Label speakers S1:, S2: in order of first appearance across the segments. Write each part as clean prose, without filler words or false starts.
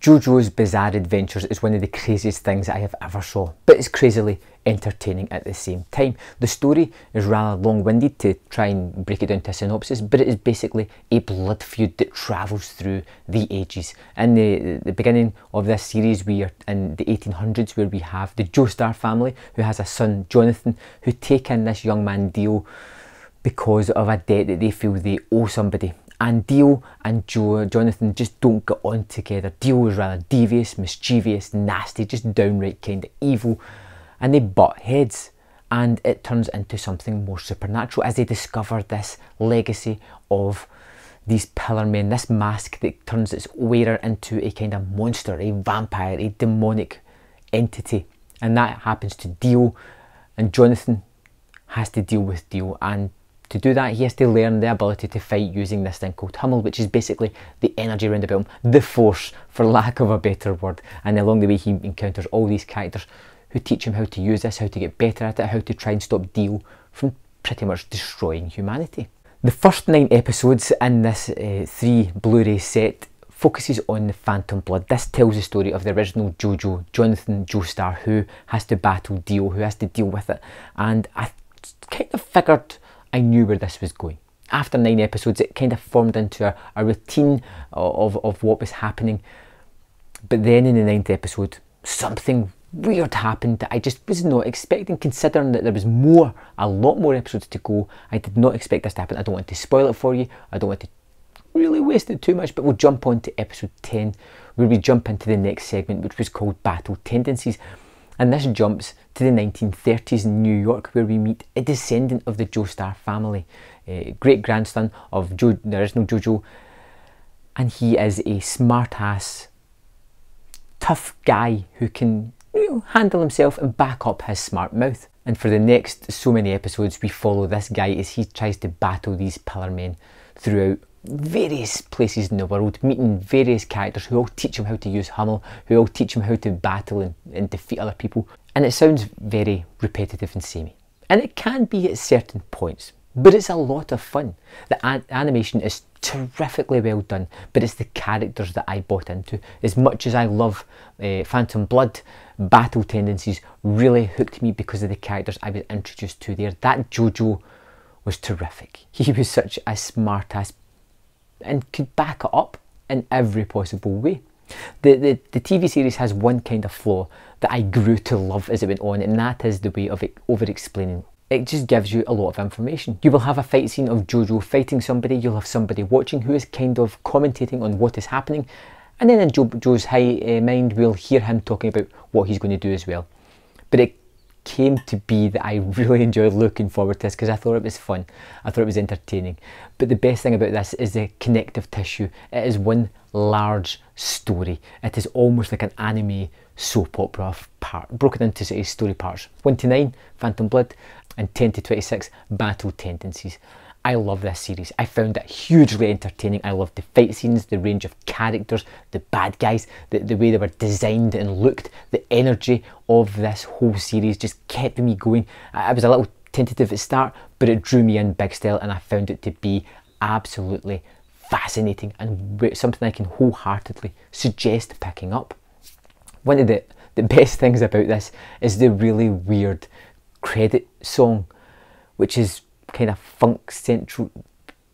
S1: JoJo's Bizarre Adventures is one of the craziest things I have ever saw, but it's crazily entertaining at the same time. The story is rather long-winded to try and break it down to a synopsis, but it is basically a blood feud that travels through the ages. In the beginning of this series, we are in the 1800s, where we have the Joestar family, who has a son, Jonathan, who take in this young man, Dio, because of a debt that they feel they owe somebody. And Dio and Jonathan just don't get on together. Dio is rather devious, mischievous, nasty, just downright kind of evil. And they butt heads. And it turns into something more supernatural as they discover this legacy of these pillar men, this mask that turns its wearer into a kind of monster, a vampire, a demonic entity. And that happens to Dio. And Jonathan has to deal with Dio. And to do that, he has to learn the ability to fight using this thing called Hummel, which is basically the energy around about him, the force, for lack of a better word. And along the way, he encounters all these characters who teach him how to use this, how to get better at it, how to try and stop Dio from pretty much destroying humanity. The first 9 episodes in this 3 Blu-ray set focuses on the Phantom Blood. This tells the story of the original JoJo, Jonathan Joestar, who has to battle Dio, who has to deal with it. And I kind of figured I knew where this was going. After 9 episodes, it kind of formed into a routine of what was happening. But then in the 9th episode, something weird happened that I just was not expecting, considering that there was a lot more episodes to go. I did not expect this to happen. I don't want to spoil it for you. I don't want to really waste it too much, but we'll jump on to episode 10, where we jump into the next segment, which was called Battle Tendencies. And this jumps to the 1930s in New York, where we meet a descendant of the Joestar family, great-grandson of the original JoJo. And he is a smart-ass, tough guy who can handle himself and back up his smart mouth. And for the next so many episodes, we follow this guy as he tries to battle these pillar men throughout various places in the world, meeting various characters who all teach him how to use Hummel, who all teach him how to battle and defeat other people. And it sounds very repetitive and samey. And it can be at certain points, but it's a lot of fun. The animation is terrifically well done, but it's the characters that I bought into. As much as I love Phantom Blood, Battle Tendencies really hooked me because of the characters I was introduced to there. That JoJo was terrific. He was such a smart-ass and could back it up in every possible way. The TV series has one kind of flaw that I grew to love as it went on, and that is the way of it over-explaining. It just gives you a lot of information. You will have a fight scene of JoJo fighting somebody, you'll have somebody watching who is kind of commentating on what is happening, and then in JoJo's high mind, we'll hear him talking about what he's going to do as well. But it came to be that I really enjoyed looking forward to this because I thought it was fun, I thought it was entertaining. But the best thing about this is the connective tissue. It is one large story. It is almost like an anime soap opera broken into sort of story parts. 1 to 9, Phantom Blood, and 10 to 26, Battle Tendencies. I love this series. I found it hugely entertaining. I loved the fight scenes, the range of characters, the bad guys, the way they were designed and looked. The energy of this whole series just kept me going. I was a little tentative at the start, but it drew me in big style, and I found it to be absolutely fascinating and something I can wholeheartedly suggest picking up. One of the best things about this is the really weird credit song, which is kind of funk central,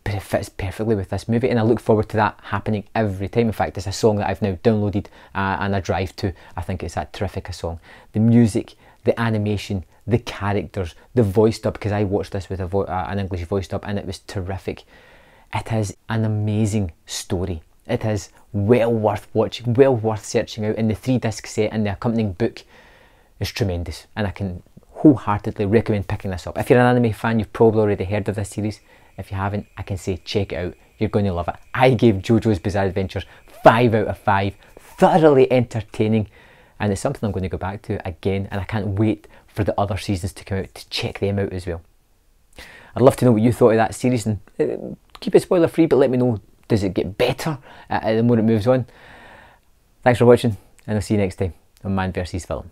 S1: but it fits perfectly with this movie, and I look forward to that happening every time. In fact, it's a song that I've now downloaded and I drive to. I think it's that terrific a song. The music, the animation, the characters, the voice dub, because I watched this with an English voice dub and it was terrific. It is an amazing story. It is well worth watching, well worth searching out, and the 3-disc set and the accompanying book is tremendous, and I can wholeheartedly recommend picking this up. If you're an anime fan, you've probably already heard of this series. If you haven't, I can say check it out. You're going to love it. I gave JoJo's Bizarre Adventures 5 out of 5. Thoroughly entertaining, and it's something I'm going to go back to again, and I can't wait for the other seasons to come out to check them out as well. I'd love to know what you thought of that series, and keep it spoiler free, but let me know, does it get better the more it moves on? Thanks for watching, and I'll see you next time on Man vs Film.